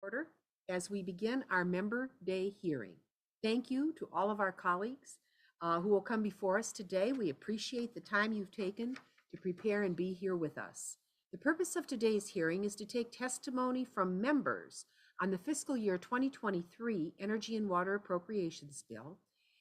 order as we begin our Member Day hearing. Thank you to all of our colleagues who will come before us today. We appreciate the time you've taken to prepare and be here with us. The purpose of today's hearing is to take testimony from members on the fiscal year 2023 Energy and Water Appropriations Bill,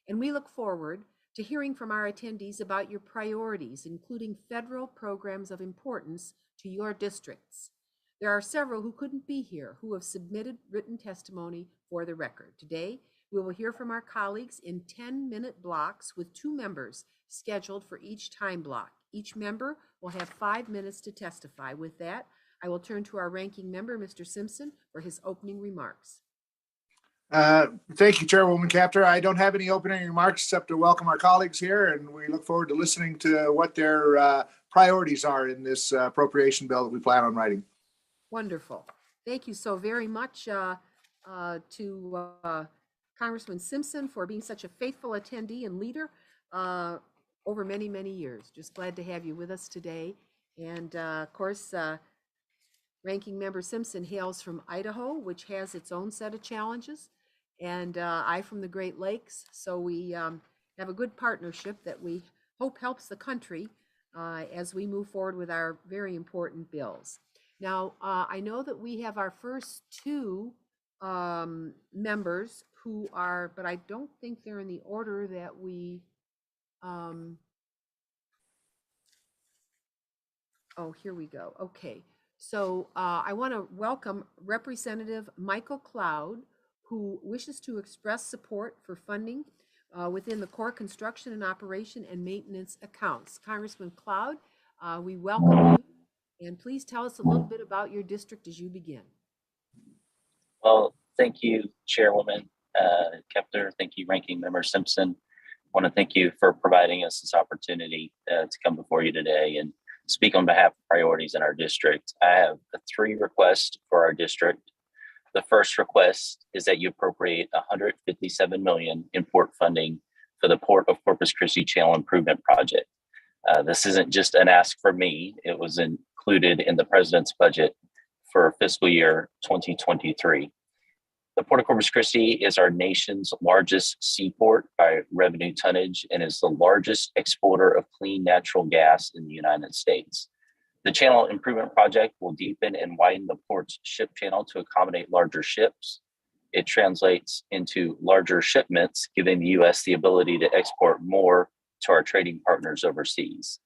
and we look forward to hearing from our attendees about your priorities, including federal programs of importance to your districts. There are several who couldn't be here who have submitted written testimony for the record. Today, we will hear from our colleagues in 10-minute blocks with 2 members scheduled for each time block. Each member will have 5 minutes to testify. With that, I will turn to our ranking member, Mr. Simpson, for his opening remarks. Thank you, Chairwoman Capter. I don't have any opening remarks except to welcome our colleagues here, and we look forward to listening to what their priorities are in this appropriation bill that we plan on writing. Wonderful. Thank you so very much to Congressman Simpson for being such a faithful attendee and leader over many, many years. Just glad to have you with us today. And of course, Ranking Member Simpson hails from Idaho, which has its own set of challenges, and I from the Great Lakes. So we have a good partnership that we hope helps the country as we move forward with our very important bills. Now, I know that we have our first 2 members who are, but I don't think they're in the order that we, oh, here we go. Okay. So I want to welcome Representative Michael Cloud, who wishes to express support for funding within the core construction and operation and maintenance accounts. Congressman Cloud, we welcome you, and please tell us a little bit about your district as you begin. Well, thank you, Chairwoman Kepler. Thank you, Ranking Member Simpson. I want to thank you for providing us this opportunity to come before you today and speak on behalf of priorities in our district. I have 3 requests for our district. The first request is that you appropriate $157 million in port funding for the Port of Corpus Christi Channel Improvement Project. This isn't just an ask for me. It was included in the President's budget for fiscal year 2023. The Port of Corpus Christi is our nation's largest seaport by revenue tonnage and is the largest exporter of clean natural gas in the United States. The Channel Improvement Project will deepen and widen the port's ship channel to accommodate larger ships. It translates into larger shipments, giving the U.S. the ability to export more to our trading partners overseas.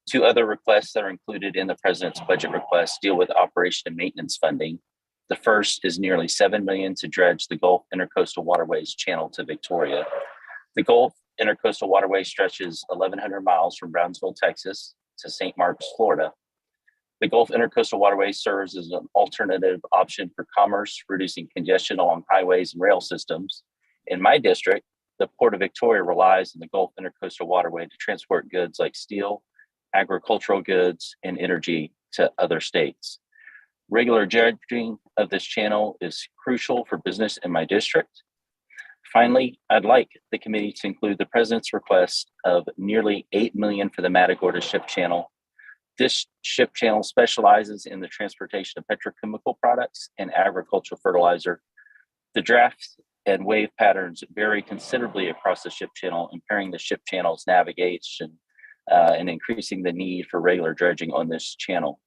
2 other requests that are included in the President's budget request deal with operation and maintenance funding. The first is nearly $7 million to dredge the Gulf Intercoastal Waterways channel to Victoria. The Gulf Intercoastal Waterway stretches 1,100 miles from Brownsville, Texas to St. Marks, Florida. The Gulf Intercoastal Waterway serves as an alternative option for commerce, reducing congestion along highways and rail systems. In my district, the Port of Victoria relies on the Gulf Intercoastal Waterway to transport goods like steel, agricultural goods, and energy to other states. Regular dredging of this channel is crucial for business in my district. Finally, I'd like the committee to include the President's request of nearly $8 million for the Matagorda Ship Channel. This ship channel specializes in the transportation of petrochemical products and agricultural fertilizer. The draft and wave patterns vary considerably across the ship channel, impairing the ship channel's navigation and increasing the need for regular dredging on this channel.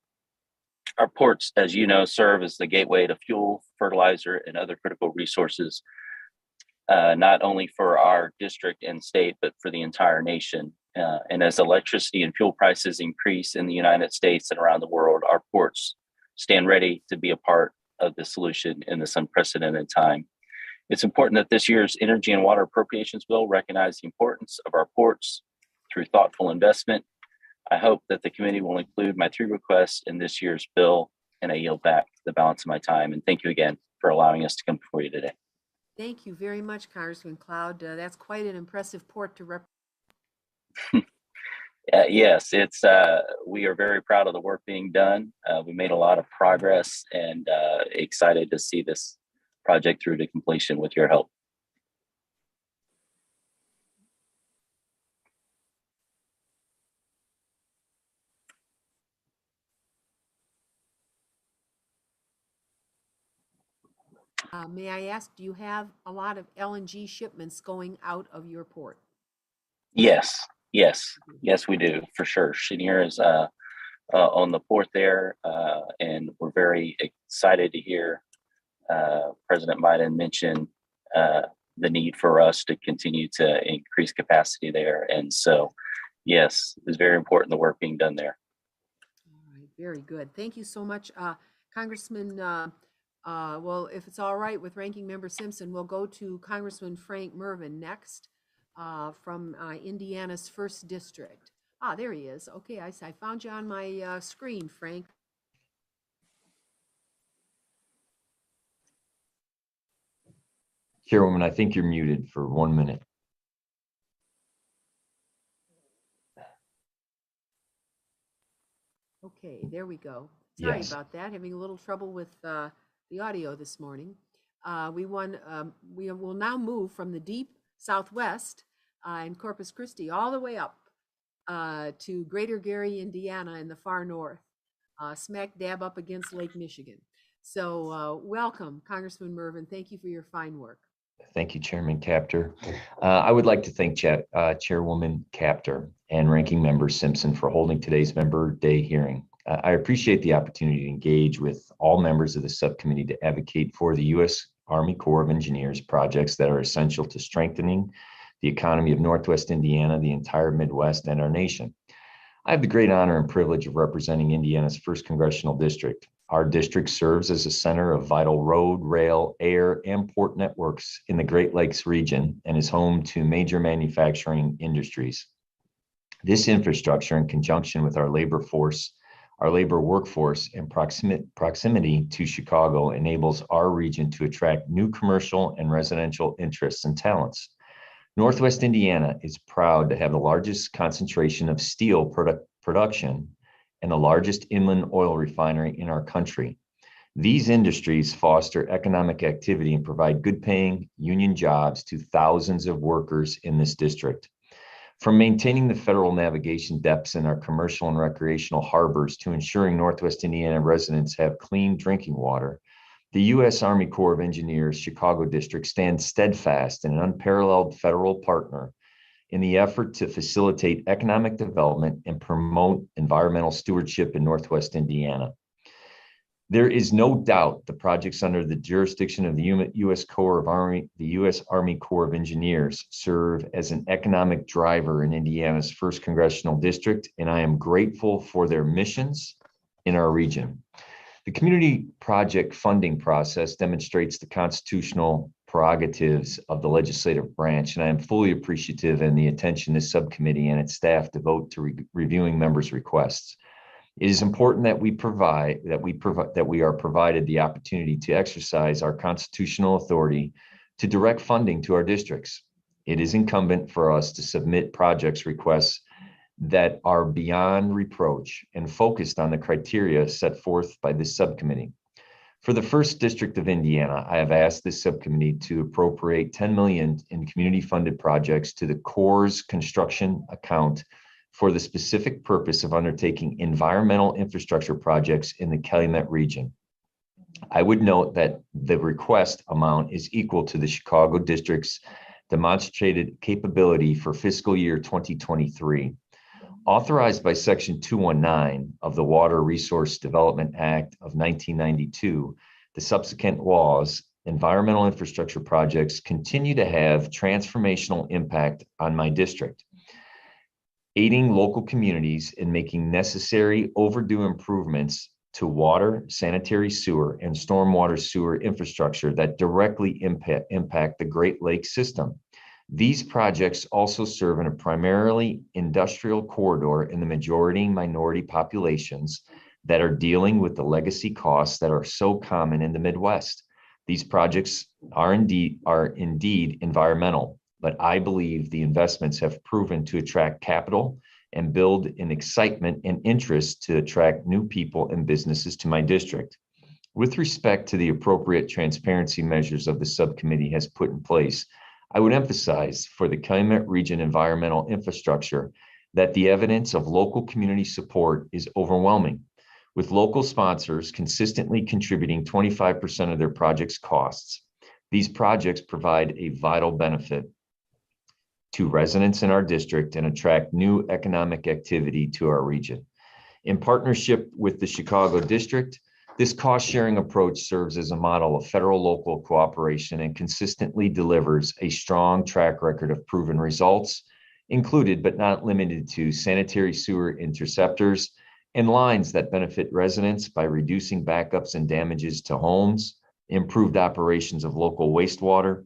Our ports, as you know, serve as the gateway to fuel, fertilizer, and other critical resources, not only for our district and state, but for the entire nation. And as electricity and fuel prices increase in the United States and around the world, our ports stand ready to be a part of the solution in this unprecedented time. It's important that this year's Energy and Water Appropriations Bill recognize the importance of our ports through thoughtful investment. I hope that the committee will include my 3 requests in this year's bill, and I yield back the balance of my time. And thank you again for allowing us to come before you today. Thank you very much, Congressman Cloud. That's quite an impressive port to represent. Yes, it's we are very proud of the work being done. We made a lot of progress and excited to see this project through to completion with your help. May I ask, do you have a lot of LNG shipments going out of your port? Yes, yes, we do for sure. Chenier is on the port there, and we're very excited to hear President Biden mention the need for us to continue to increase capacity there. And so, yes, it's very important the work being done there. All right, very good. Thank you so much, Congressman. Well, if it's all right with Ranking Member Simpson, we'll go to Congressman Frank Mrvan next from Indiana's 1st District. Ah, there he is. Okay, I found you on my screen, Frank. Chairwoman, I think you're muted for 1 minute. Okay, there we go. Sorry Yes. about that. Having a little trouble with the audio this morning. We will now move from the deep Southwest in Corpus Christi all the way up to Greater Gary, Indiana in the far north, smack dab up against Lake Michigan. So welcome, Congressman Mrvan. Thank you for your fine work. Thank you, Chairman Capter. I would like to thank Chairwoman Capter and Ranking Member Simpson for holding today's Member Day hearing. I appreciate the opportunity to engage with all members of the subcommittee to advocate for the U.S. Army Corps of Engineers projects that are essential to strengthening the economy of Northwest Indiana, the entire Midwest, and our nation. I have the great honor and privilege of representing Indiana's 1st Congressional District. Our district serves as a center of vital road, rail, air, and port networks in the Great Lakes region and is home to major manufacturing industries. This infrastructure, in conjunction with our labor workforce, and proximity to Chicago, enables our region to attract new commercial and residential interests and talents. Northwest Indiana is proud to have the largest concentration of steel production and the largest inland oil refinery in our country. These industries foster economic activity and provide good-paying union jobs to thousands of workers in this district. From maintaining the federal navigation depths in our commercial and recreational harbors to ensuring Northwest Indiana residents have clean drinking water, the U.S. Army Corps of Engineers Chicago District stands steadfast and an unparalleled federal partner in the effort to facilitate economic development and promote environmental stewardship in Northwest Indiana. There is no doubt the projects under the jurisdiction of the U.S. Army Corps of Engineers serve as an economic driver in Indiana's 1st Congressional District, and I am grateful for their missions in our region. The community project funding process demonstrates the constitutional prerogatives of the legislative branch, and I am fully appreciative in the attention this subcommittee and its staff devote to reviewing members' requests. It is important that we are provided the opportunity to exercise our constitutional authority to direct funding to our districts. It is incumbent for us to submit projects requests that are beyond reproach and focused on the criteria set forth by this subcommittee. For the 1st District of Indiana, I have asked this subcommittee to appropriate $10 million in community-funded projects to the Corps' construction account for the specific purpose of undertaking environmental infrastructure projects in the Calumet region. I would note that the request amount is equal to the Chicago District's demonstrated capability for fiscal year 2023. Authorized by Section 219 of the Water Resource Development Act of 1992, the subsequent laws, environmental infrastructure projects continue to have transformational impact on my district, aiding local communities in making necessary overdue improvements to water, sanitary sewer, and stormwater sewer infrastructure that directly impact the Great Lakes system. These projects also serve in a primarily industrial corridor in the majority minority populations that are dealing with the legacy costs that are so common in the Midwest. These projects are indeed environmental, but I believe the investments have proven to attract capital and build an excitement and interest to attract new people and businesses to my district. With respect to the appropriate transparency measures of the subcommittee has put in place, I would emphasize for the Calumet region environmental infrastructure that the evidence of local community support is overwhelming. with local sponsors consistently contributing 25% of their project's costs. These projects provide a vital benefit to residents in our district and attract new economic activity to our region. In partnership with the Chicago District, this cost-sharing approach serves as a model of federal-local cooperation and consistently delivers a strong track record of proven results, included but not limited to sanitary sewer interceptors and lines that benefit residents by reducing backups and damages to homes, improved operations of local wastewater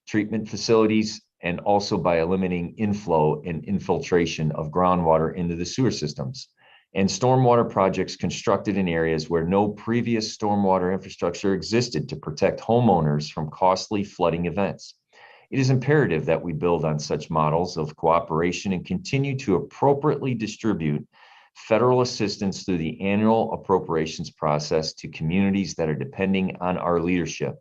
treatment facilities, and also by eliminating inflow and infiltration of groundwater into the sewer systems, and stormwater projects constructed in areas where no previous stormwater infrastructure existed to protect homeowners from costly flooding events. It is imperative that we build on such models of cooperation and continue to appropriately distribute federal assistance through the annual appropriations process to communities that are depending on our leadership.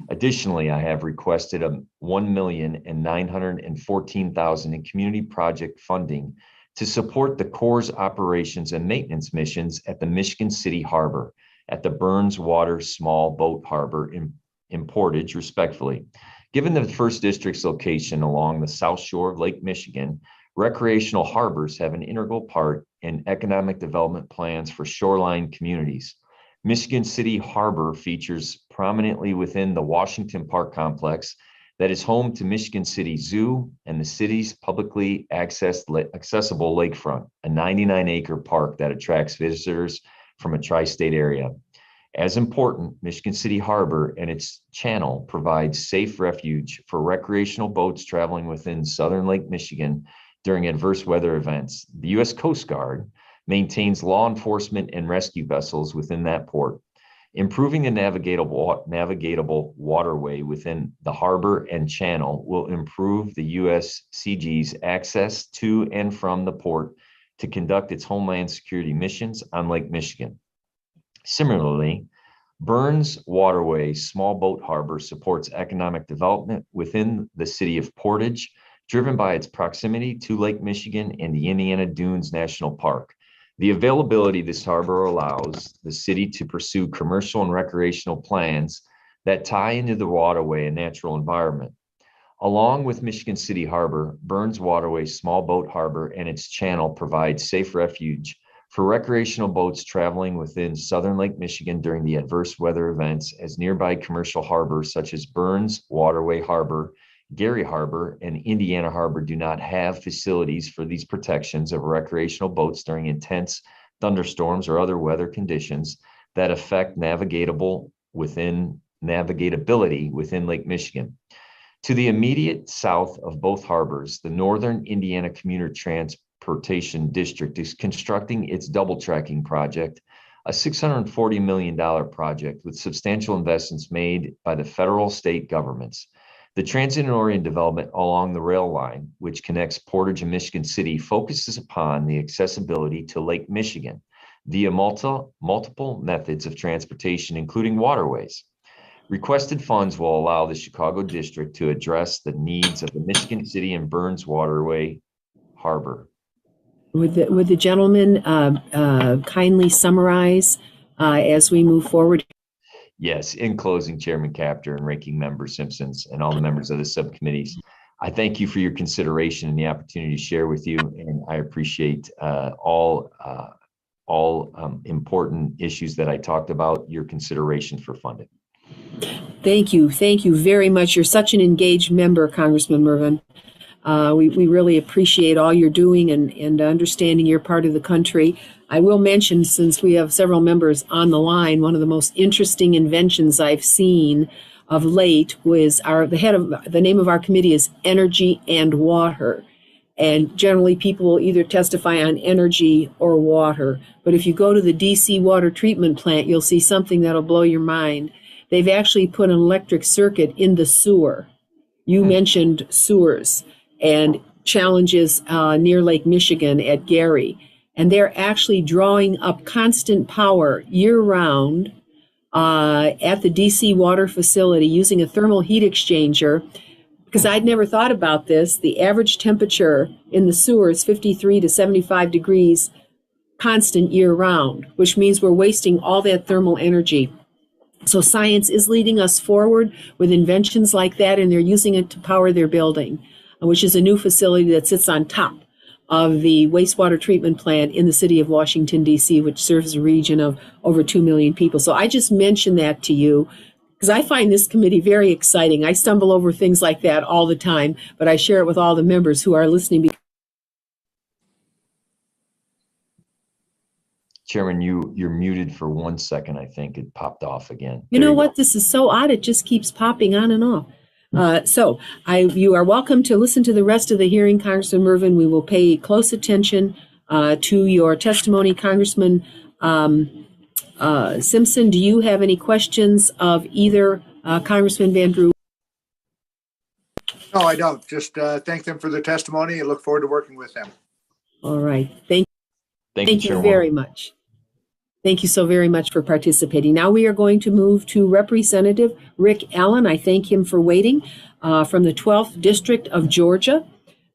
Additionally, I have requested $1,914,000 in community project funding to support the Corps' operations and maintenance missions at the Michigan City Harbor, at the Burns Water Small Boat Harbor in Portage, respectively. Given the first district's location along the south shore of Lake Michigan, recreational harbors have an integral part in economic development plans for shoreline communities. Michigan City Harbor features prominently within the Washington Park complex that is home to Michigan City Zoo and the city's publicly accessible lakefront, a 99-acre park that attracts visitors from a tri-state area. As important, Michigan City Harbor and its channel provides safe refuge for recreational boats traveling within southern Lake Michigan during adverse weather events. The U.S. Coast Guard maintains law enforcement and rescue vessels within that port. Improving the navigatable waterway within the harbor and channel will improve the USCG's access to and from the port to conduct its homeland security missions on Lake Michigan. Similarly, Burns Waterway Small Boat Harbor supports economic development within the city of Portage, driven by its proximity to Lake Michigan and the Indiana Dunes National Park. The availability of this harbor allows the city to pursue commercial and recreational plans that tie into the waterway and natural environment. Along with Michigan City Harbor, Burns Waterway Small Boat Harbor and its channel provide safe refuge for recreational boats traveling within southern Lake Michigan during the adverse weather events, as nearby commercial harbors such as Burns Waterway Harbor, Gary Harbor, and Indiana Harbor do not have facilities for these protections of recreational boats during intense thunderstorms or other weather conditions that affect navigability within Lake Michigan. To the immediate south of both harbors, the Northern Indiana Commuter Transportation District is constructing its double tracking project, a $640 million project with substantial investments made by the federal state governments. The transit-oriented development along the rail line, which connects Portage and Michigan City, focuses upon the accessibility to Lake Michigan via multiple methods of transportation, including waterways. Requested funds will allow the Chicago District to address the needs of the Michigan City and Burns Waterway Harbor. Would the gentleman kindly summarize as we move forward? Yes, in closing, Chairman Capter and Ranking Member Simpsons and all the members of the subcommittees, I thank you for your consideration and the opportunity to share with you, and I appreciate all important issues that I talked about, your consideration for funding. Thank you very much. You're such an engaged member, Congressman Mrvan. We really appreciate all you're doing and understanding your part of the country. I will mention, since we have several members on the line, one of the most interesting inventions I've seen of late was the name of our committee is Energy and Water. And generally people will either testify on energy or water. But if you go to the DC water treatment plant, you'll see something that'll blow your mind. They've actually put an electric circuit in the sewer. You mentioned sewers and challenges near Lake Michigan at Gary. And they're actually drawing up constant power year-round at the DC water facility using a thermal heat exchanger. Because I'd never thought about this, the average temperature in the sewer is 53 to 75 degrees constant year round, which means we're wasting all that thermal energy. So science is leading us forward with inventions like that, and they're using it to power their building, which is a new facility that sits on top of the wastewater treatment plant in the city of Washington, D.C., which serves a region of over 2 million people. So I just mentioned that to you because I find this committee very exciting. I stumble over things like that all the time, but I share it with all the members who are listening. Chairman, you're muted for 1 second. I think it popped off again. You know what? This is so odd. It just keeps popping on and off. You are welcome to listen to the rest of the hearing, Congressman Mrvan. We will pay close attention to your testimony. Congressman Simpson, do you have any questions of either Congressman Van Drew? No, I don't. Just thank them for their testimony and look forward to working with them. All right. Thank you you very much. Thank you so very much for participating. Now we are going to move to Representative Rick Allen. I thank him for waiting from the 12th District of Georgia.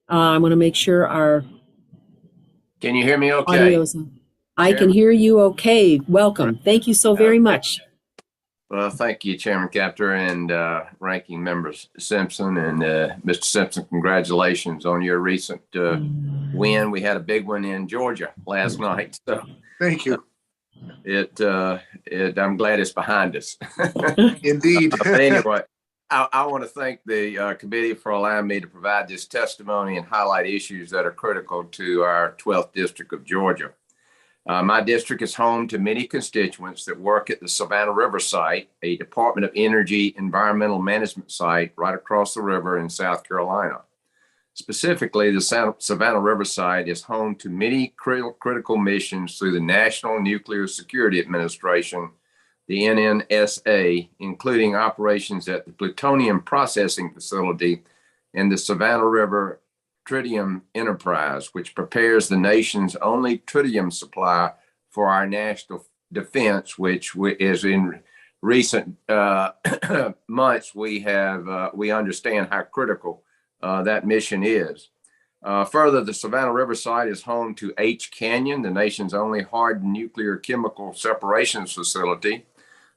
I want to make sure our Can you hear me okay? audio's on. I can hear you okay. Welcome. Thank you so very much. Well, thank you, Chairman Capter and Ranking Member Simpson. And Mr. Simpson, congratulations on your recent win. We had a big one in Georgia last night. So Thank you. I'm glad it's behind us. Indeed. But anyway, I want to thank the committee for allowing me to provide this testimony and highlight issues that are critical to our 12th District of Georgia. My district is home to many constituents that work at the Savannah River site, a Department of Energy environmental management site right across the river in South Carolina. Specifically, the Savannah River site is home to many critical missions through the National Nuclear Security Administration, the NNSA, including operations at the Plutonium Processing Facility and the Savannah River Tritium Enterprise, which prepares the nation's only tritium supply for our national defense, which is in recent months we understand how critical that mission is. Further, the Savannah River site is home to H Canyon, the nation's only hardened nuclear chemical separations facility,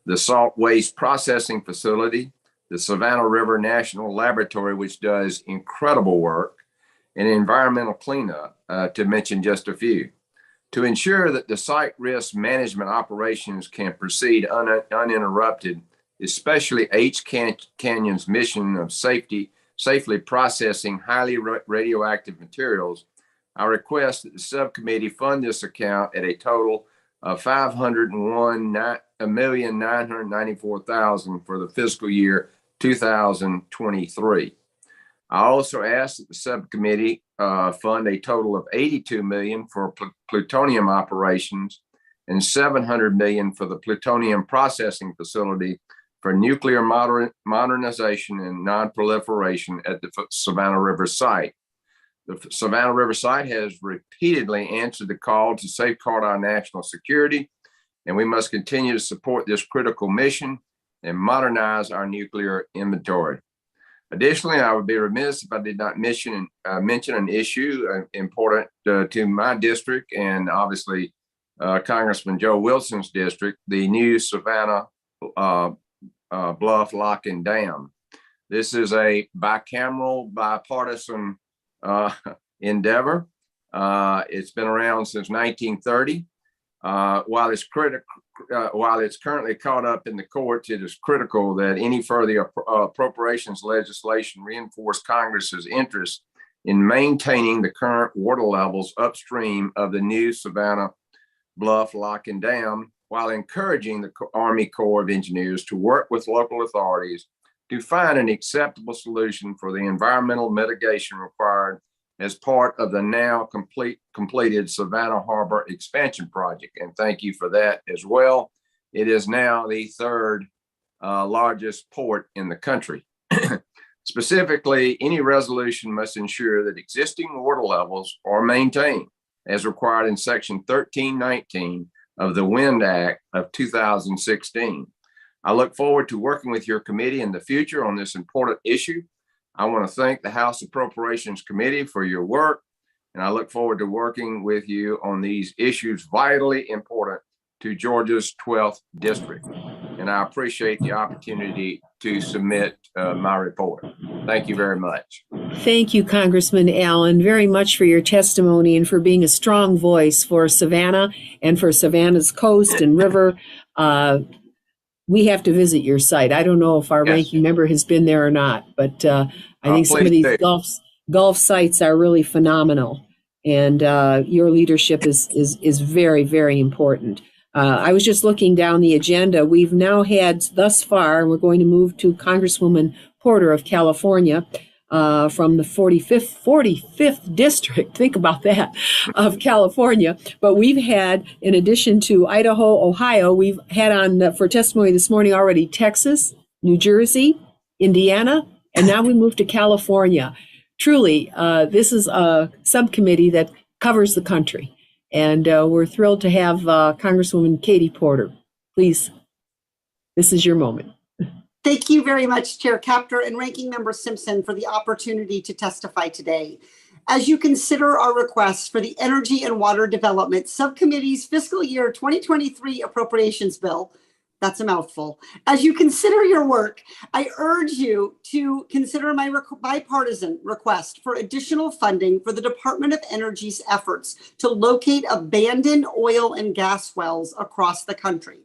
the Salt Waste Processing Facility, the Savannah River National Laboratory, which does incredible work, and environmental cleanup, to mention just a few. To ensure that the site risk management operations can proceed uninterrupted, especially H Canyon's mission of safely processing highly radioactive materials, I request that the subcommittee fund this account at a total of $501,994,000 for the fiscal year 2023. I also ask that the subcommittee fund a total of $82 million for plutonium operations and $700 million for the plutonium processing facility for nuclear modernization and non-proliferation at the Savannah River site. The Savannah River site has repeatedly answered the call to safeguard our national security, and we must continue to support this critical mission and modernize our nuclear inventory. Additionally, I would be remiss if I did not mention an issue important to my district and obviously Congressman Joe Wilson's district, the new Savannah Bluff Lock and Dam. This is a bipartisan endeavor. It's been around since 1930. While it's currently caught up in the courts, it is critical that any further appropriations legislation reinforce Congress's interest in maintaining the current water levels upstream of the new Savannah Bluff Lock and Dam, while encouraging the Army Corps of Engineers to work with local authorities to find an acceptable solution for the environmental mitigation required as part of the now completed Savannah Harbor expansion project. And thank you for that as well. It is now the third largest port in the country. Specifically, any resolution must ensure that existing water levels are maintained as required in Section 1319 of the Wind Act of 2016. I look forward to working with your committee in the future on this important issue. I want to thank the House Appropriations Committee for your work and I look forward to working with you on these issues vitally important to Georgia's 12th district. And I appreciate the opportunity to submit my report. Thank you very much. Thank you, Congressman Allen, very much for your testimony and for being a strong voice for Savannah and for Savannah's coast and river. We have to visit your site. I don't know if our ranking member has been there or not, but I think some of these Gulf sites are really phenomenal, and your leadership is very, very important. I was just looking down the agenda. We've now had thus far, and we're going to move to Congresswoman Porter of California from the 45th district. Think about that, of California. But we've had, in addition to Idaho, Ohio, we've had on for testimony this morning already Texas, New Jersey, Indiana, and now we move to California. Truly, this is a subcommittee that covers the country. And we're thrilled to have Congresswoman Katie Porter. Please, this is your moment. Thank you very much, Chair Capter and Ranking Member Simpson, for the opportunity to testify today. As you consider our requests for the Energy and Water Development Subcommittee's fiscal year 2023 appropriations bill, that's a mouthful. As you consider your work, I urge you to consider my bipartisan request for additional funding for the Department of Energy's efforts to locate abandoned oil and gas wells across the country.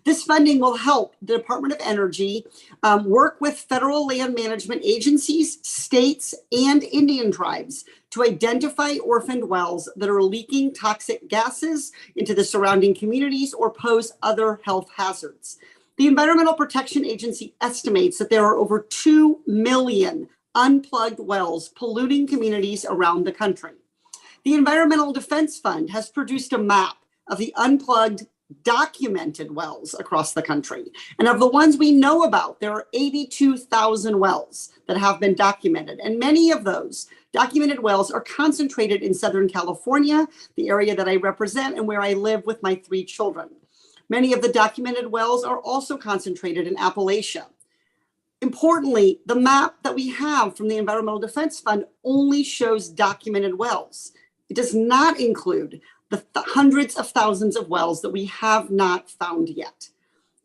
This funding will help the Department of Energy work with federal land management agencies, states, and Indian tribes to identify orphaned wells that are leaking toxic gases into the surrounding communities or pose other health hazards. The Environmental Protection Agency estimates that there are over 2 million unplugged wells polluting communities around the country. The Environmental Defense Fund has produced a map of the unplugged documented wells across the country. And of the ones we know about, there are 82,000 wells that have been documented. And many of those documented wells are concentrated in Southern California, the area that I represent and where I live with my 3 children. Many of the documented wells are also concentrated in Appalachia. Importantly, the map that we have from the Environmental Defense Fund only shows documented wells. It does not include the hundreds of thousands of wells that we have not found yet.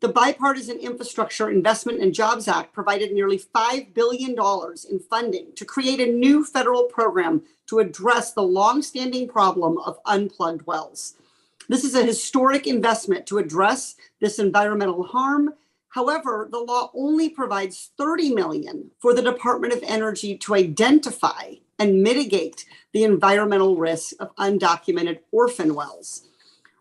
The Bipartisan Infrastructure Investment and Jobs Act provided nearly $5 billion in funding to create a new federal program to address the longstanding problem of unplugged wells. This is a historic investment to address this environmental harm. However, the law only provides $30 million for the Department of Energy to identify and mitigate the environmental risks of undocumented orphan wells.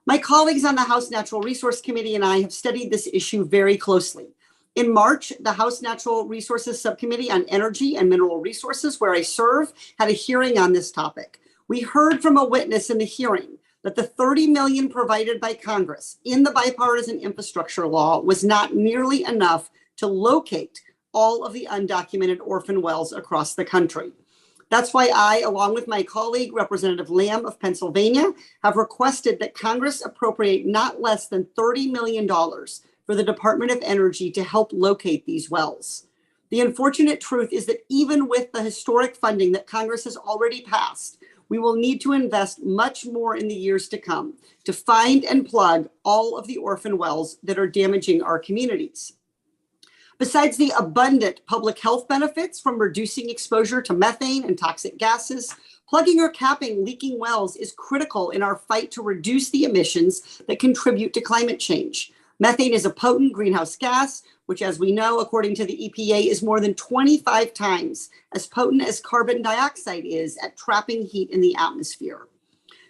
My colleagues on the House Natural Resource Committee and I have studied this issue very closely. In March, the House Natural Resources Subcommittee on Energy and Mineral Resources, where I serve, had a hearing on this topic. We heard from a witness in the hearing that the $30 million provided by Congress in the bipartisan infrastructure law was not nearly enough to locate all of the undocumented orphan wells across the country. That's why I, along with my colleague, Representative Lamb of Pennsylvania, have requested that Congress appropriate not less than $30 million for the Department of Energy to help locate these wells. The unfortunate truth is that even with the historic funding that Congress has already passed, we will need to invest much more in the years to come to find and plug all of the orphan wells that are damaging our communities. Besides the abundant public health benefits from reducing exposure to methane and toxic gases, plugging or capping leaking wells is critical in our fight to reduce the emissions that contribute to climate change. Methane is a potent greenhouse gas, which, as we know, according to the EPA, is more than 25 times as potent as carbon dioxide is at trapping heat in the atmosphere.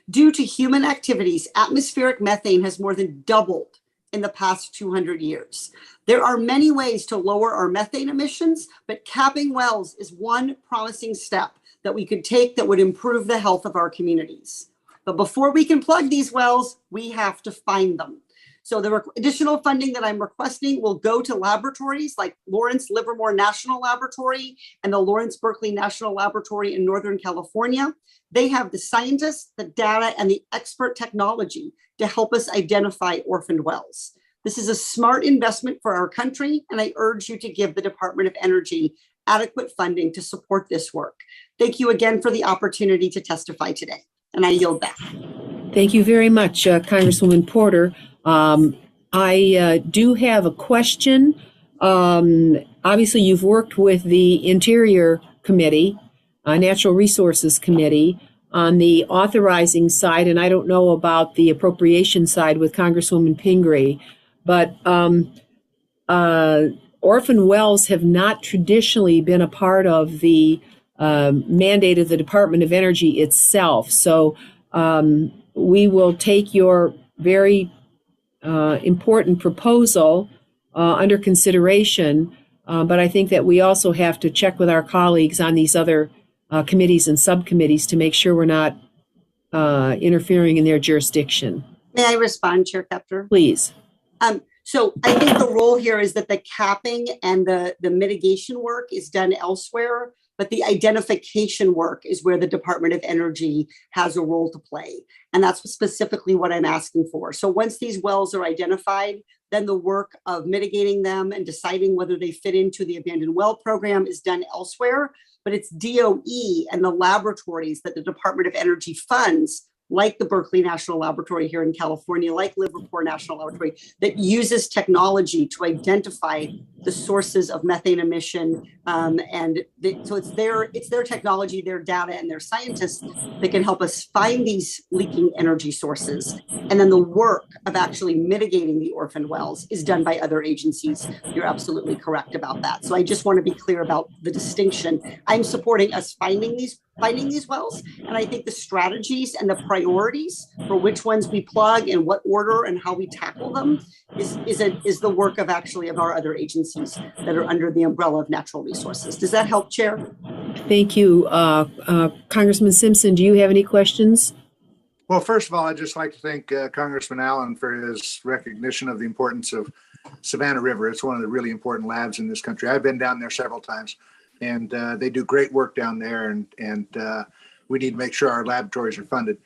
Due to human activities, atmospheric methane has more than doubled in the past 200 years. There are many ways to lower our methane emissions, but capping wells is one promising step that we could take that would improve the health of our communities. But before we can plug these wells, we have to find them. So the additional funding that I'm requesting will go to laboratories like Lawrence Livermore National Laboratory and the Lawrence Berkeley National Laboratory in Northern California. They have the scientists, the data, and the expert technology to help us identify orphaned wells. This is a smart investment for our country, and I urge you to give the Department of Energy adequate funding to support this work. Thank you again for the opportunity to testify today, and I yield back. Thank you very much, Congresswoman Porter. I do have a question. Obviously, you've worked with the Interior Committee, Natural Resources Committee, on the authorizing side, and I don't know about the appropriation side with Congresswoman Pingree, but orphan wells have not traditionally been a part of the mandate of the Department of Energy itself. So we will take your very important proposal under consideration, but I think that we also have to check with our colleagues on these other committees and subcommittees to make sure we're not interfering in their jurisdiction. May I respond, Chair Kepter? Please. So I think the role here is that the capping and the mitigation work is done elsewhere, but the identification work is where the Department of Energy has a role to play. And that's specifically what I'm asking for. So once these wells are identified, then the work of mitigating them and deciding whether they fit into the abandoned well program is done elsewhere. But it's DOE and the laboratories that the Department of Energy funds, like the Berkeley National Laboratory here in California, like Liverpool National Laboratory, that uses technology to identify the sources of methane emission. So it's their technology, their data, and their scientists that can help us find these leaking energy sources. And then the work of actually mitigating the orphan wells is done by other agencies. You're absolutely correct about that. So I just want to be clear about the distinction. I'm supporting us finding these wells. And I think the strategies and the priorities for which ones we plug in what order and how we tackle them is the work of our other agencies that are under the umbrella of natural resources. Does that help, Chair? Thank you. Congressman Simpson, do you have any questions? Well, first of all, I'd just like to thank Congressman Allen for his recognition of the importance of Savannah River. It's one of the really important labs in this country. I've been down there several times, and they do great work down there, and we need to make sure our laboratories are funded.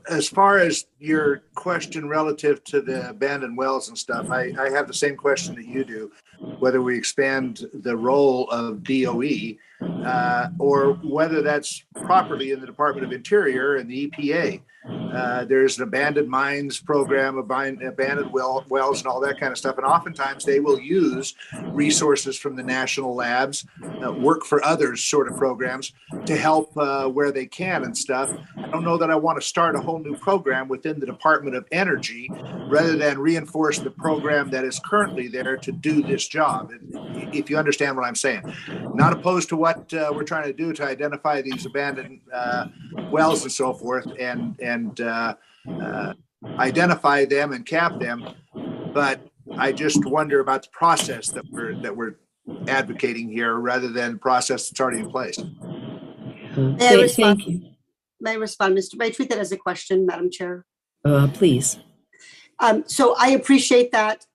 As far as your question relative to the abandoned wells and stuff, I have the same question that you do, whether we expand the role of DOE or whether that's properly in the Department of Interior and the EPA. There's an abandoned mines program, abandoned wells and all that kind of stuff. And oftentimes they will use resources from the national labs, work for others sort of programs to help where they can and stuff. I don't know that I want to start a whole new program within the Department of Energy rather than reinforce the program that is currently there to do this job. If you understand what I'm saying. Not opposed to what we're trying to do to identify these abandoned wells and so forth and identify them and cap them, but I just wonder about the process that we're advocating here rather than the process that's already in place. May I respond? May I respond, May I treat that as a question, Madam Chair? Please. So I appreciate that,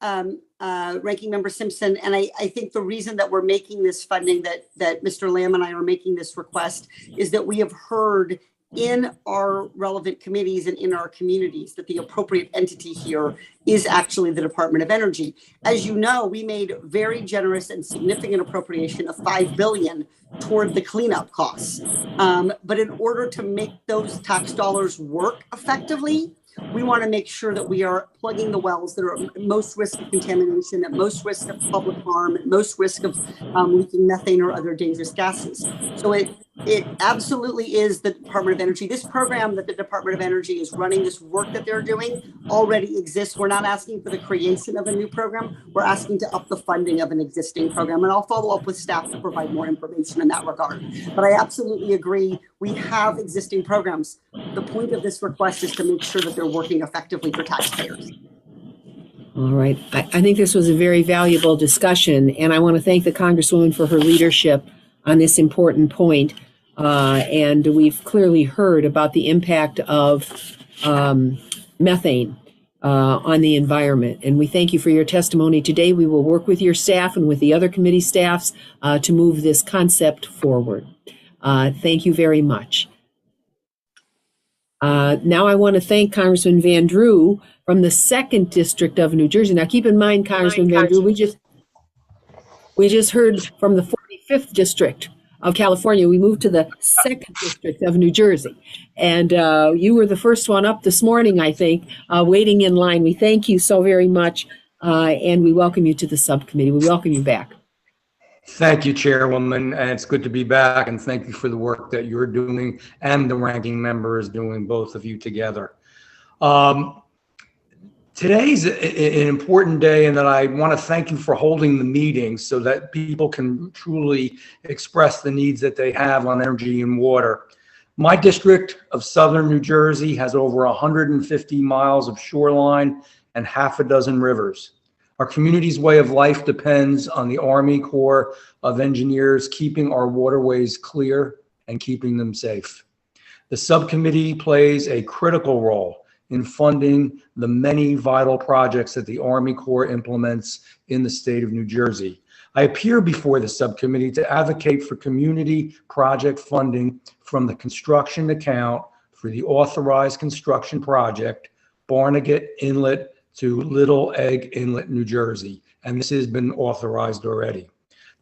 Ranking Member Simpson, and I think the reason that we're making this funding, that Mr. Lamb and I are making this request, is that we have heard in our relevant committees and in our communities that the appropriate entity here is actually the Department of Energy. As you know, we made very generous and significant appropriation of $5 billion toward the cleanup costs. But in order to make those tax dollars work effectively, we want to make sure that we are plugging the wells that are at most risk of contamination, at most risk of public harm, at most risk of leaking methane or other dangerous gases. So it absolutely is the Department of Energy. This program that the Department of Energy is running, this work that they're doing, already exists. We're not asking for the creation of a new program. We're asking to up the funding of an existing program. And I'll follow up with staff to provide more information in that regard. But I absolutely agree. We have existing programs. The point of this request is to make sure that they're working effectively for taxpayers. All right. I think this was a very valuable discussion, and I want to thank the Congresswoman for her leadership on this important point. And we've clearly heard about the impact of methane on the environment. And we thank you for your testimony today. We will work with your staff and with the other committee staffs to move this concept forward. Thank you very much. Now I want to thank Congressman Van Drew from the 2nd District of New Jersey. Now keep in mind, Congressman Van Drew, we just heard from the 45th District of California, we moved to the 2nd District of New Jersey. And you were the first one up this morning, I think, waiting in line. We thank you so very much, and we welcome you to the subcommittee. We welcome you back. Thank you, Chairwoman, and it's good to be back, and thank you for the work that you're doing and the ranking member is doing, both of you together. Today's an important day, and that I want to thank you for holding the meeting so that people can truly express the needs that they have on energy and water. My district of Southern New Jersey has over 150 miles of shoreline and half a dozen rivers. Our community's way of life depends on the Army Corps of Engineers keeping our waterways clear and keeping them safe. The subcommittee plays a critical role in funding the many vital projects that the Army Corps implements in the state of New Jersey. I appear before the subcommittee to advocate for community project funding from the construction account for the authorized construction project, Barnegat Inlet to Little Egg Inlet, New Jersey, and this has been authorized already.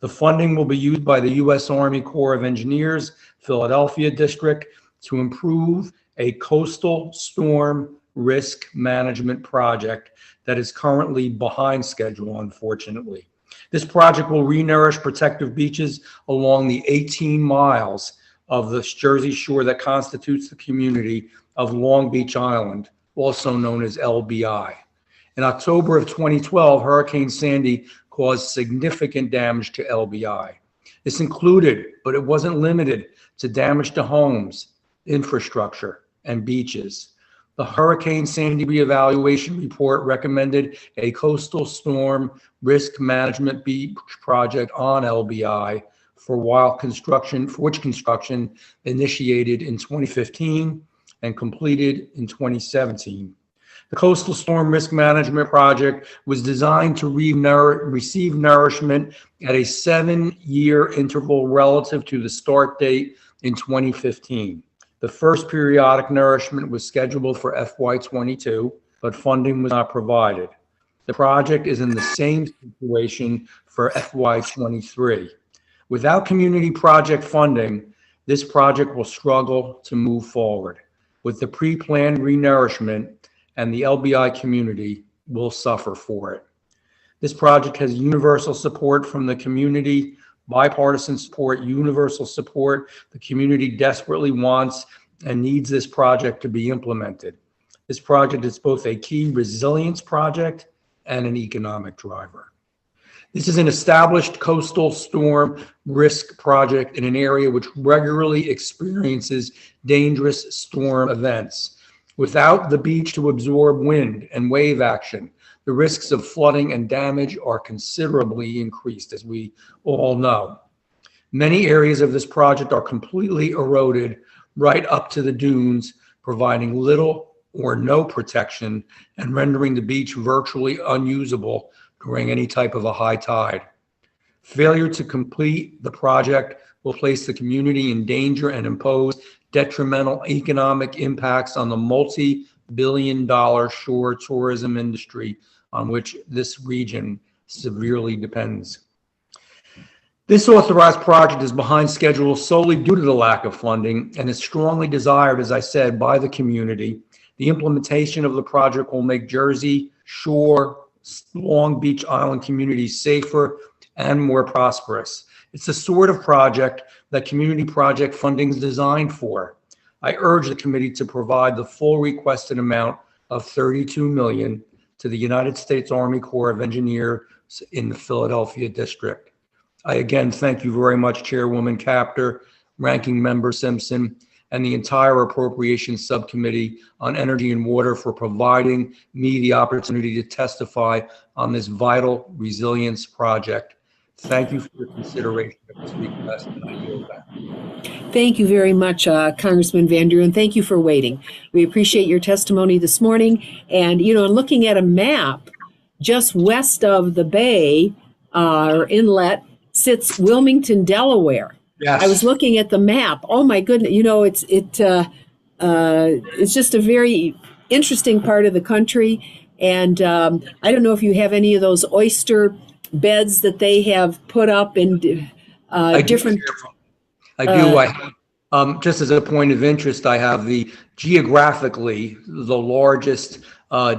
The funding will be used by the U.S. Army Corps of Engineers, Philadelphia District, to improve a coastal storm risk management project that is currently behind schedule, unfortunately. This project will renourish protective beaches along the 18 miles of the Jersey shore that constitutes the community of Long Beach Island, also known as LBI. In October of 2012, Hurricane Sandy caused significant damage to LBI. This included, but it wasn't limited to, damage to homes, infrastructure, and beaches. The Hurricane Sandy reevaluation report recommended a coastal storm risk management beach project on LBI for which construction initiated in 2015 and completed in 2017. The Coastal Storm Risk Management Project was designed to receive nourishment at a 7-year interval relative to the start date in 2015. The first periodic nourishment was scheduled for FY22, but funding was not provided. The project is in the same situation for FY23. Without community project funding, this project will struggle to move forward. With the pre-planned renourishment, and the LBI community will suffer for it. This project has universal support from the community, bipartisan support, universal support. The community desperately wants and needs this project to be implemented. This project is both a key resilience project and an economic driver. This is an established coastal storm risk project in an area which regularly experiences dangerous storm events. Without the beach to absorb wind and wave action, the risks of flooding and damage are considerably increased, as we all know. Many areas of this project are completely eroded right up to the dunes, providing little or no protection and rendering the beach virtually unusable during any type of a high tide. Failure to complete the project will place the community in danger and impose detrimental economic impacts on the multi-billion-dollar shore tourism industry on which this region severely depends. This authorized project is behind schedule solely due to the lack of funding and is strongly desired, as I said, by the community. The implementation of the project will make Jersey Shore, Long Beach Island communities safer and more prosperous. It's the sort of project that community project funding is designed for. I urge the committee to provide the full requested amount of $32 million to the United States Army Corps of Engineers in the Philadelphia District. I again thank you very much, Chairwoman Capter, Ranking Member Simpson, and the entire Appropriations Subcommittee on Energy and Water for providing me the opportunity to testify on this vital resilience project. Thank you for your consideration of this request, and I yield back. Thank you very much, Congressman Van Duren. Thank you for waiting. We appreciate your testimony this morning. And, looking at a map, just west of the bay or inlet sits Wilmington, Delaware. Yes. I was looking at the map. Oh my goodness! It's just a very interesting part of the country. And I don't know if you have any of those oyster beds that they have put up in different. I do. I have, just as a point of interest, I have geographically the largest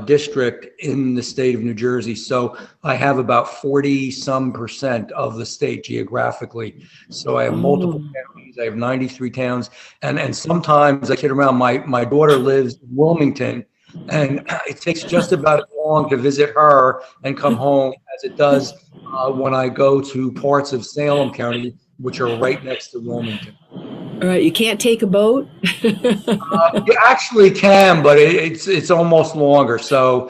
district in the state of New Jersey. So I have about 40% of the state geographically. So I have multiple counties. I have 93 towns. And sometimes I kid around, my daughter lives in Wilmington, and it takes just about as long to visit her and come home as it does when I go to parts of Salem County, which are right next to Wilmington. All right, you can't take a boat? You actually can, but it's almost longer. So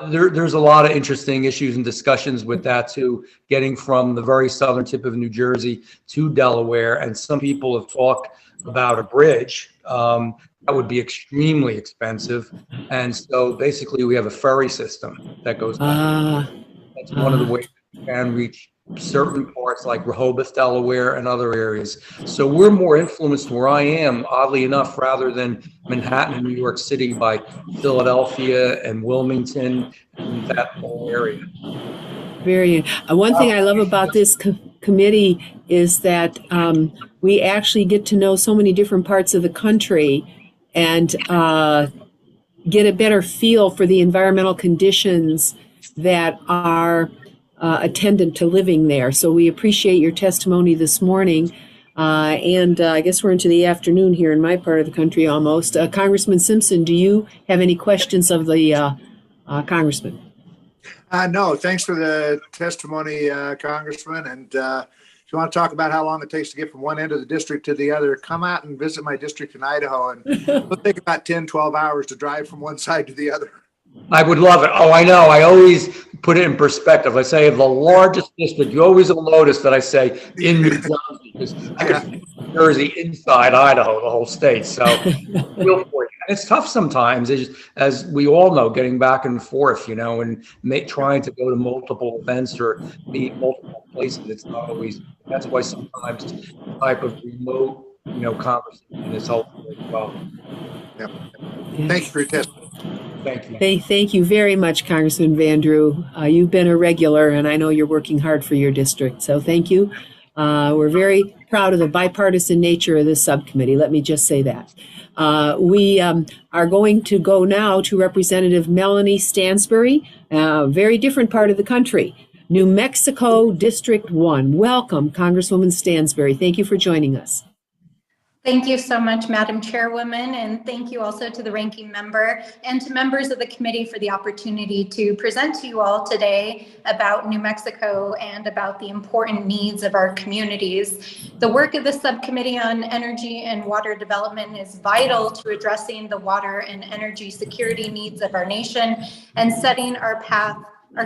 there's a lot of interesting issues and discussions with that too, getting from the very southern tip of New Jersey to Delaware. And some people have talked about a bridge that would be extremely expensive. And so basically we have a ferry system that goes back. That's one of the ways we can reach certain parts like Rehoboth, Delaware, and other areas. So we're more influenced where I am, oddly enough, rather than Manhattan and New York City, by Philadelphia and Wilmington and that whole area. Very. One thing I love about this committee is that we actually get to know so many different parts of the country and get a better feel for the environmental conditions that are attendant to living there. So we appreciate your testimony this morning. And I guess we're into the afternoon here in my part of the country almost. Congressman Simpson, do you have any questions of the Congressman? No, thanks for the testimony, Congressman. And if you want to talk about how long it takes to get from one end of the district to the other, come out and visit my district in Idaho. And it'll take about 10, 12 hours to drive from one side to the other. I would love it. Oh, I know. I always put it in perspective. I say the largest district. You always will notice that I say in New Jersey, because I can see New Jersey inside Idaho, the whole state. So feel for you. And it's tough sometimes, as we all know, getting back and forth, and trying to go to multiple events or be in multiple places. It's not always. That's why sometimes the type of remote, conversation is helpful as well. Yep. Thank you for your testimony. Thank you. Thank you very much, Congressman Vandrew. You've been a regular, and I know you're working hard for your district. So thank you. We're very proud of the bipartisan nature of this subcommittee. Let me just say that. We are going to go now to Representative Melanie Stansbury, a very different part of the country, New Mexico, District 1. Welcome, Congresswoman Stansbury. Thank you for joining us. Thank you so much, Madam Chairwoman, and thank you also to the ranking member and to members of the committee for the opportunity to present to you all today about New Mexico and about the important needs of our communities. The work of the Subcommittee on Energy and Water Development is vital to addressing the water and energy security needs of our nation and setting our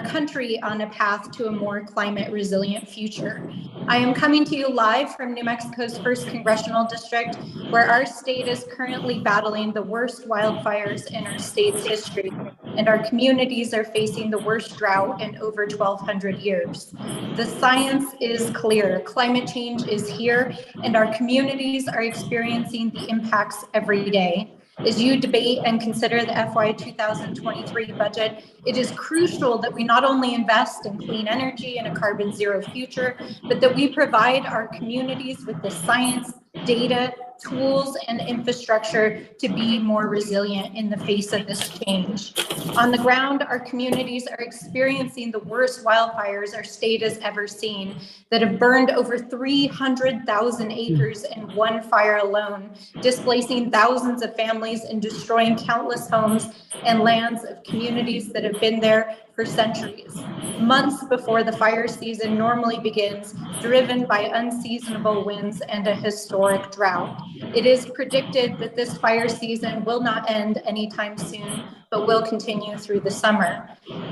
country on a path to a more climate resilient future. I am coming to you live from New Mexico's 1st Congressional District, where our state is currently battling the worst wildfires in our state's history, and our communities are facing the worst drought in over 1,200 years. The science is clear. Climate change is here, and our communities are experiencing the impacts every day. As you debate and consider the FY 2023 budget, it is crucial that we not only invest in clean energy and a carbon zero future, but that we provide our communities with the science, data, tools, and infrastructure to be more resilient in the face of this change. On the ground, our communities are experiencing the worst wildfires our state has ever seen that have burned over 300,000 acres in one fire alone, displacing thousands of families and destroying countless homes and lands of communities that have been there for centuries, months before the fire season normally begins, driven by unseasonable winds and a historic drought. It is predicted that this fire season will not end anytime soon, but will continue through the summer.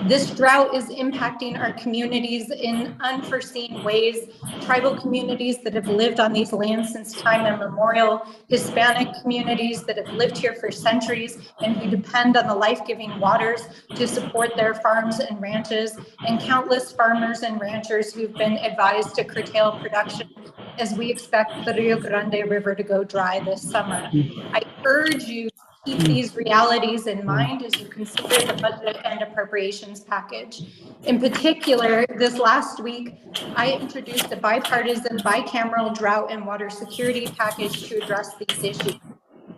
This drought is impacting our communities in unforeseen ways. Tribal communities that have lived on these lands since time immemorial, Hispanic communities that have lived here for centuries and who depend on the life-giving waters to support their farms and ranches, and countless farmers and ranchers who've been advised to curtail production as we expect the Rio Grande River to go dry this summer. I urge you to keep these realities in mind as you consider the budget and appropriations package. In particular, this last week, I introduced a bipartisan, bicameral drought and water security package to address these issues.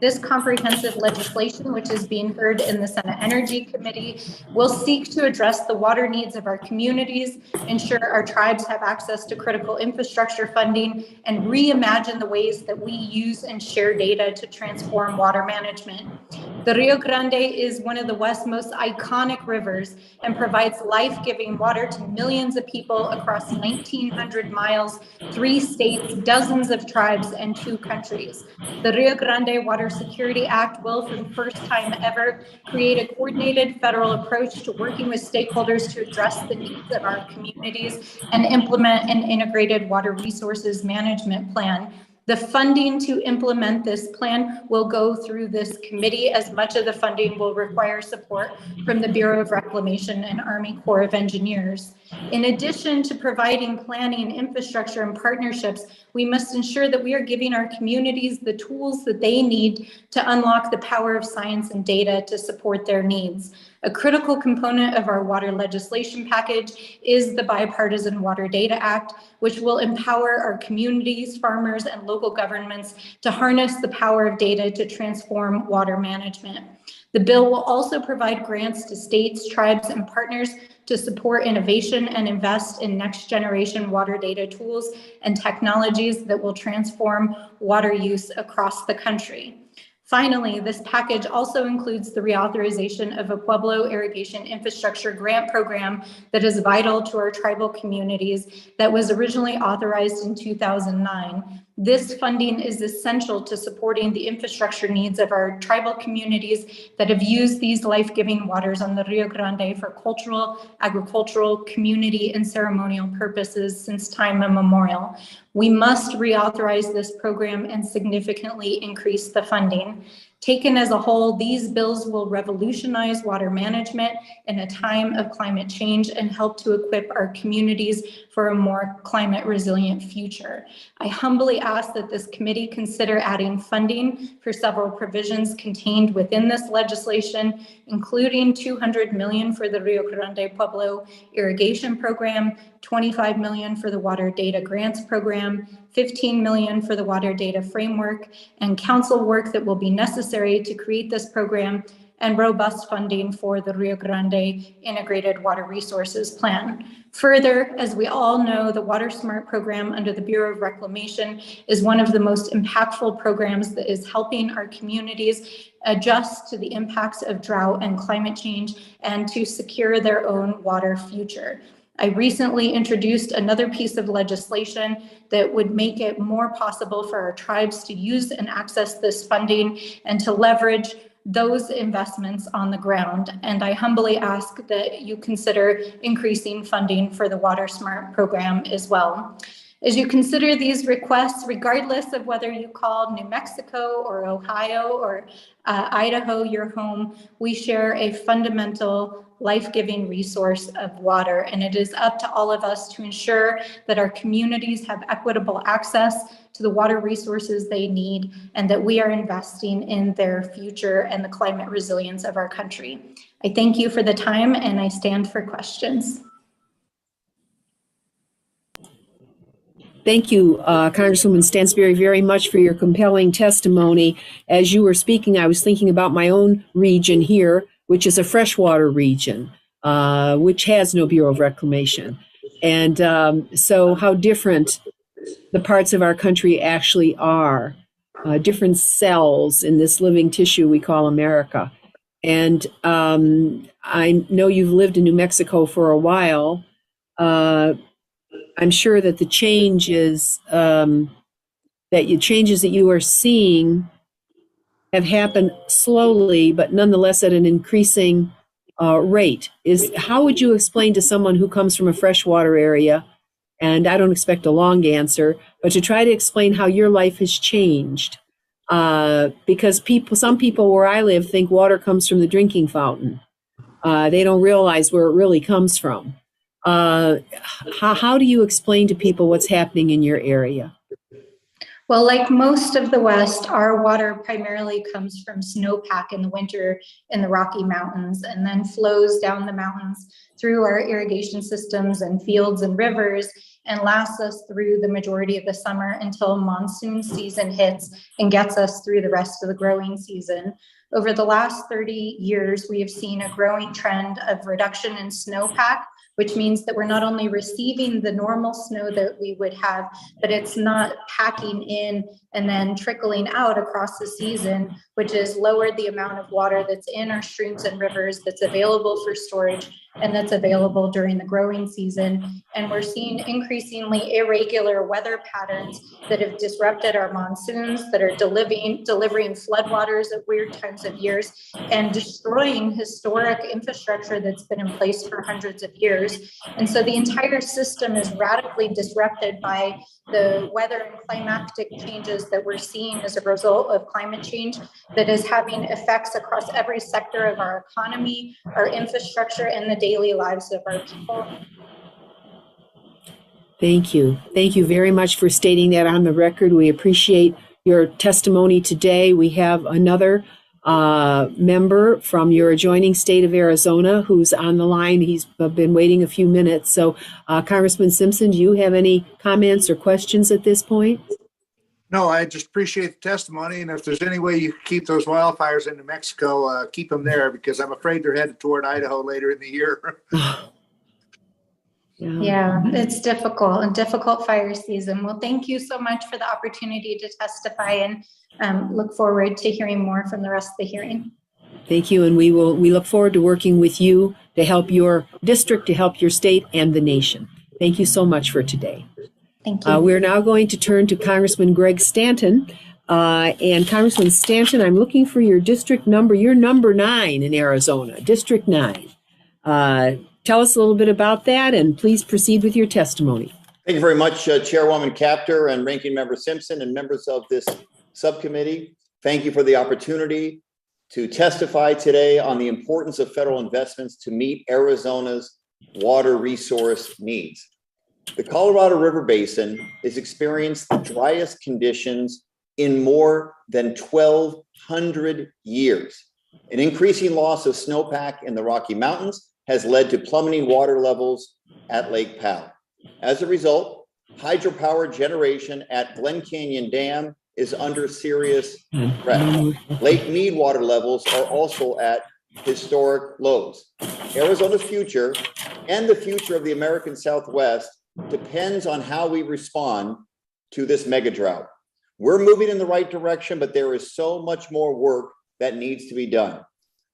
This comprehensive legislation, which is being heard in the Senate Energy Committee, will seek to address the water needs of our communities, ensure our tribes have access to critical infrastructure funding, and reimagine the ways that we use and share data to transform water management. The Rio Grande is one of the West's most iconic rivers and provides life-giving water to millions of people across 1,900 miles, 3 states, dozens of tribes, and 2 countries. The Rio Grande Water Security Act will, for the first time ever, create a coordinated federal approach to working with stakeholders to address the needs of our communities and implement an integrated water resources management plan. The funding to implement this plan will go through this committee, as much of the funding will require support from the Bureau of Reclamation and Army Corps of Engineers. In addition to providing planning, infrastructure, and partnerships, we must ensure that we are giving our communities the tools that they need to unlock the power of science and data to support their needs. A critical component of our water legislation package is the Bipartisan Water Data Act, which will empower our communities, farmers, and local governments to harness the power of data to transform water management. The bill will also provide grants to states, tribes, and partners to support innovation and invest in next generation water data tools and technologies that will transform water use across the country. Finally, this package also includes the reauthorization of a Pueblo Irrigation Infrastructure Grant Program that is vital to our tribal communities that was originally authorized in 2009. This funding is essential to supporting the infrastructure needs of our tribal communities that have used these life-giving waters on the Rio Grande for cultural, agricultural, community, and ceremonial purposes since time immemorial. We must reauthorize this program and significantly increase the funding. Taken as a whole, these bills will revolutionize water management in a time of climate change and help to equip our communities for a more climate resilient future. I humbly ask that this committee consider adding funding for several provisions contained within this legislation, including $200 million for the Rio Grande Pueblo Irrigation Program, $25 million for the Water Data Grants Program, $15 million for the Water Data Framework, and council work that will be necessary to create this program, and robust funding for the Rio Grande Integrated Water Resources Plan. Further, as we all know, the Water Smart program under the Bureau of Reclamation is one of the most impactful programs that is helping our communities adjust to the impacts of drought and climate change and to secure their own water future. I recently introduced another piece of legislation that would make it more possible for our tribes to use and access this funding and to leverage those investments on the ground. And I humbly ask that you consider increasing funding for the Water Smart program as well. As you consider these requests, regardless of whether you call New Mexico or Ohio or Idaho your home, we share a fundamental life-giving resource of water, and it is up to all of us to ensure that our communities have equitable access to the water resources they need and that we are investing in their future and the climate resilience of our country. I thank you for the time and I stand for questions. Thank you, Congresswoman Stansbury, very much for your compelling testimony. As you were speaking, I was thinking about my own region here, which is a freshwater region, which has no Bureau of Reclamation. And so how different the parts of our country actually are, different cells in this living tissue we call America. And I know you've lived in New Mexico for a while. I'm sure that the changes that you are seeing have happened slowly, but nonetheless at an increasing rate. How would you explain to someone who comes from a freshwater area, and I don't expect a long answer, but to try to explain how your life has changed? Because some people where I live think water comes from the drinking fountain. They don't realize where it really comes from. How do you explain to people what's happening in your area? Well, like most of the West, our water primarily comes from snowpack in the winter in the Rocky Mountains and then flows down the mountains through our irrigation systems and fields and rivers and lasts us through the majority of the summer until monsoon season hits and gets us through the rest of the growing season. Over the last 30 years, we have seen a growing trend of reduction in snowpack, which means that we're not only receiving the normal snow that we would have, but it's not packing in and then trickling out across the season, which has lowered the amount of water that's in our streams and rivers that's available for storage and that's available during the growing season. And we're seeing increasingly irregular weather patterns that have disrupted our monsoons, that are delivering floodwaters at weird times of years and destroying historic infrastructure that's been in place for hundreds of years. And so the entire system is radically disrupted by the weather and climatic changes that we're seeing as a result of climate change that is having effects across every sector of our economy, our infrastructure, and the daily lives of our people. Thank you. Thank you very much for stating that on the record. We appreciate your testimony today. We have another member from your adjoining state of Arizona who's on the line. He's been waiting a few minutes. So Congressman Simpson, do you have any comments or questions at this point? No, I just appreciate the testimony. And if there's any way you keep those wildfires in New Mexico, keep them there, because I'm afraid they're headed toward Idaho later in the year. Yeah, it's difficult, a difficult fire season. Well, thank you so much for the opportunity to testify, and look forward to hearing more from the rest of the hearing. Thank you. And we look forward to working with you to help your district, to help your state and the nation. Thank you so much for today. Thank you. We're now going to turn to Congressman Greg Stanton. And Congressman Stanton, I'm looking for your district number. You're number 9 in Arizona, District 9. Tell us a little bit about that, and please proceed with your testimony. Thank you very much, Chairwoman Capter and Ranking Member Simpson and members of this subcommittee. Thank you for the opportunity to testify today on the importance of federal investments to meet Arizona's water resource needs. The Colorado River Basin has experienced the driest conditions in more than 1,200 years. An increasing loss of snowpack in the Rocky Mountains has led to plummeting water levels at Lake Powell. As a result, hydropower generation at Glen Canyon Dam is under serious threat. Lake Mead water levels are also at historic lows. Arizona's future and the future of the American Southwest depends on how we respond to this mega drought. We're moving in the right direction, but there is so much more work that needs to be done.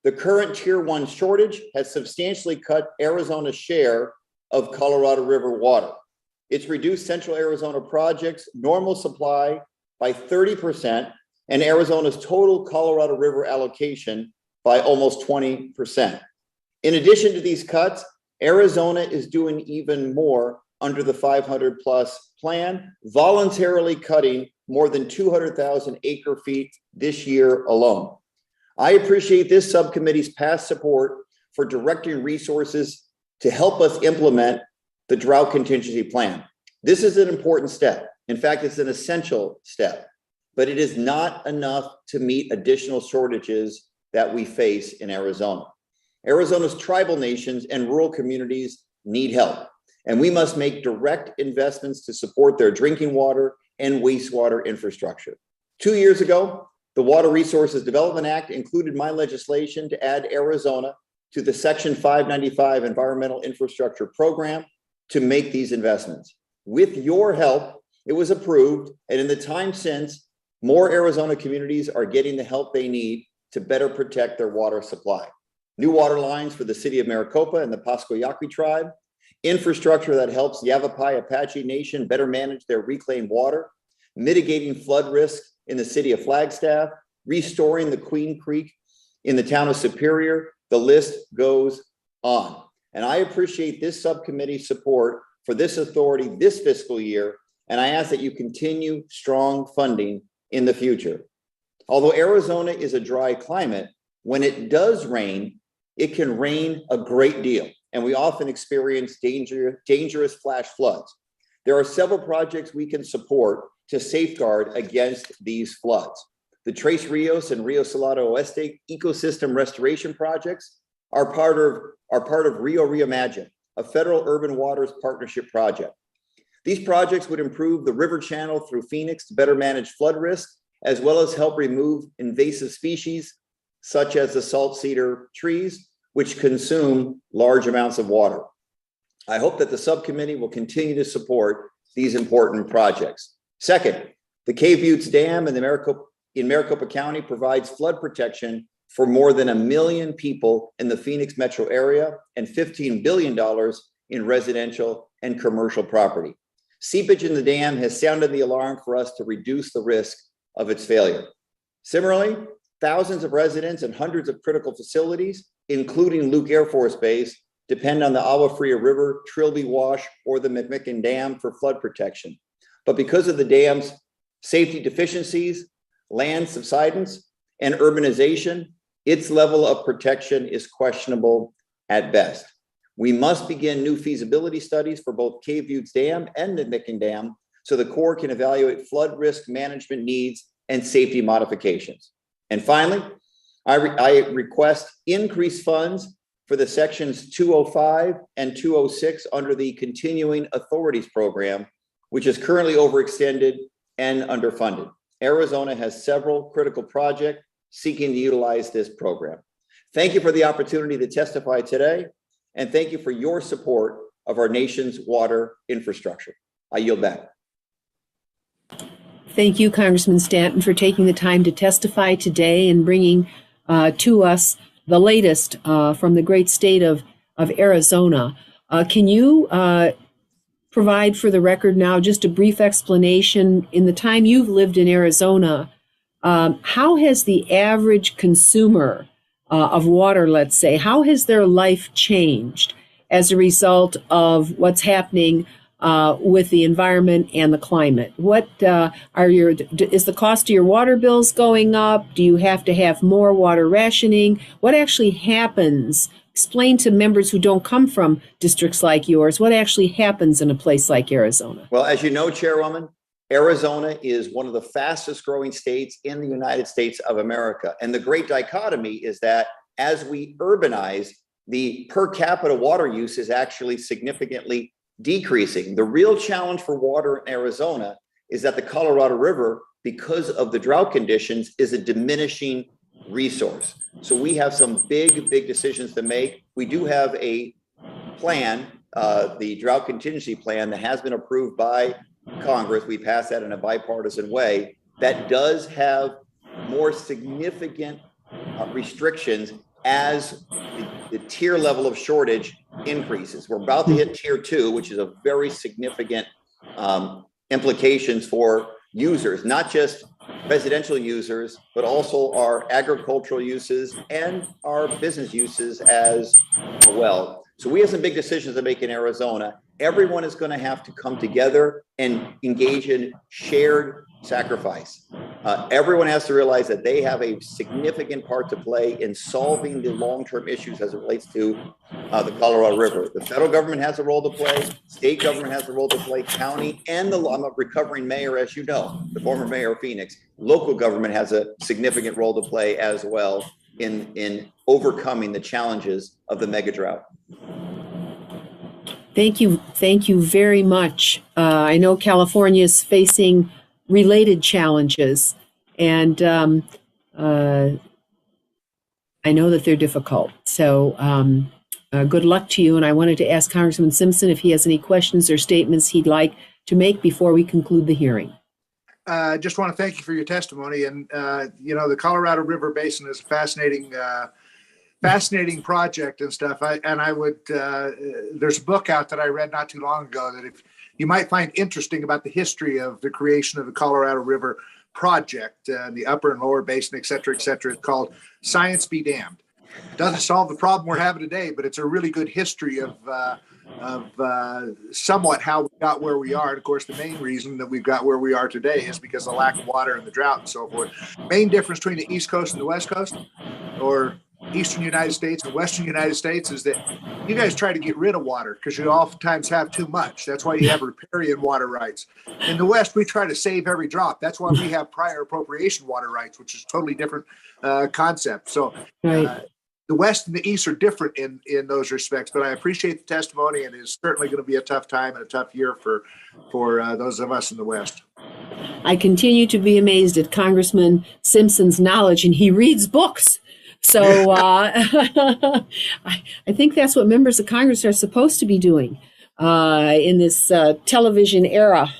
The current Tier 1 shortage has substantially cut Arizona's share of Colorado River water. It's reduced Central Arizona Project's normal supply by 30% and Arizona's total Colorado River allocation by almost 20%. In addition to these cuts, Arizona is doing even more under the 500 plus plan, voluntarily cutting more than 200,000 acre feet this year alone. I appreciate this subcommittee's past support for directing resources to help us implement the drought contingency plan. This is an important step. In fact, it's an essential step, but it is not enough to meet additional shortages that we face in Arizona. Arizona's tribal nations and rural communities need help, and we must make direct investments to support their drinking water and wastewater infrastructure. 2 years ago, the Water Resources Development Act included my legislation to add Arizona to the Section 595 Environmental Infrastructure Program to make these investments. With your help, it was approved, and in the time since, more Arizona communities are getting the help they need to better protect their water supply. New water lines for the city of Maricopa and the Pasco Yaqui tribe, infrastructure that helps Yavapai Apache Nation better manage their reclaimed water, mitigating flood risk in the city of Flagstaff, restoring the Queen Creek in the town of Superior. The list goes on. And I appreciate this subcommittee's support for this authority this fiscal year, and I ask that you continue strong funding in the future. Although Arizona is a dry climate, when it does rain, it can rain a great deal, and we often experience dangerous flash floods. There are several projects we can support to safeguard against these floods. The Tres Rios and Rio Salado Oeste ecosystem restoration projects are part of Rio Reimagine, a federal urban waters partnership project. These projects would improve the river channel through Phoenix to better manage flood risk, as well as help remove invasive species such as the salt cedar trees, which consume large amounts of water. I hope that the subcommittee will continue to support these important projects. Second, the Cave Buttes Dam in Maricopa County provides flood protection for more than 1 million people in the Phoenix metro area and $15 billion in residential and commercial property. Seepage in the dam has sounded the alarm for us to reduce the risk of its failure. Similarly, thousands of residents and hundreds of critical facilities, including Luke Air Force Base, depend on the Agua Fria River, Trilby Wash, or the McMicken Dam for flood protection. But because of the dam's safety deficiencies, land subsidence, and urbanization, its level of protection is questionable at best. We must begin new feasibility studies for both Cave Buttes Dam and McMicken Dam so the Corps can evaluate flood risk management needs and safety modifications. And finally, I request increased funds for the sections 205 and 206 under the Continuing Authorities Program, which is currently overextended and underfunded. Arizona has several critical projects seeking to utilize this program. Thank you for the opportunity to testify today, and thank you for your support of our nation's water infrastructure. I yield back. Thank you, Congressman Stanton, for taking the time to testify today and bringing to us the latest from the great state of Arizona. Can you provide for the record now just a brief explanation, in the time you've lived in Arizona, how has the average consumer of water, let's say, how has their life changed as a result of what's happening with the environment and the climate? What is the cost of your water bills going up? Do you have to have more water rationing? What actually happens? Explain to members who don't come from districts like yours what actually happens in a place like Arizona. Well, as you know, Chairwoman, Arizona is one of the fastest growing states in the United States of America. And the great dichotomy is that as we urbanize, the per capita water use is actually significantly decreasing. The real challenge for water in Arizona is that the Colorado River, because of the drought conditions, is a diminishing resource. So we have some big decisions to make. We do have a plan, the drought contingency plan, that has been approved by Congress. We passed that in a bipartisan way that does have more significant restrictions as the tier level of shortage increases. We're about to hit tier 2, which is a very significant implications for users, not just residential users, but also our agricultural uses and our business uses as well. So we have some big decisions to make in Arizona. Everyone is going to have to come together and engage in shared sacrifice. Everyone has to realize that they have a significant part to play in solving the long-term issues as it relates to the Colorado River. The federal government has a role to play, state government has a role to play, county, and I'm a recovering mayor, as you know, the former mayor of Phoenix. Local government has a significant role to play as well in overcoming the challenges of the mega drought. Thank you very much. I know California is facing related challenges, and I know that they're difficult. So good luck to you. And I wanted to ask Congressman Simpson if he has any questions or statements he'd like to make before we conclude the hearing. Just want to thank you for your testimony. And, the Colorado River Basin is a fascinating project and stuff. There's a book out that I read not too long ago that if you might find interesting about the history of the creation of the Colorado River project, the upper and lower basin, et cetera, it's called Science Be Damned. It doesn't solve the problem we're having today, but it's a really good history of somewhat how we got where we are. And of course, the main reason that we've got where we are today is because of the lack of water and the drought and so forth. Main difference between the East Coast and the West Coast, or Eastern United States and Western United States is that you guys try to get rid of water because you oftentimes have too much. That's why you have riparian water rights. In the West, we try to save every drop. That's why we have prior appropriation water rights, which is a totally different concept. So the West and the East are different in those respects, but I appreciate the testimony, and it's certainly going to be a tough time and a tough year for those of us in the West. I continue to be amazed at Congressman Simpson's knowledge, and he reads books. So I think that's what members of Congress are supposed to be doing in this television era.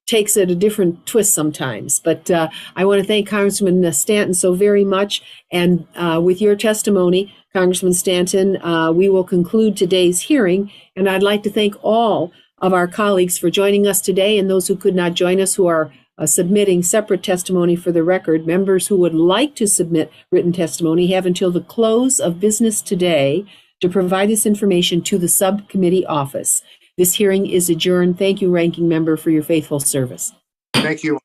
Takes it a different twist sometimes. But I want to thank Congressman Stanton so very much. And with your testimony, Congressman Stanton, we will conclude today's hearing. And I'd like to thank all of our colleagues for joining us today, and those who could not join us who are submitting separate testimony for the record. Members who would like to submit written testimony have until the close of business today to provide this information to the subcommittee office. This hearing is adjourned. Thank you, Ranking Member, for your faithful service. Thank you.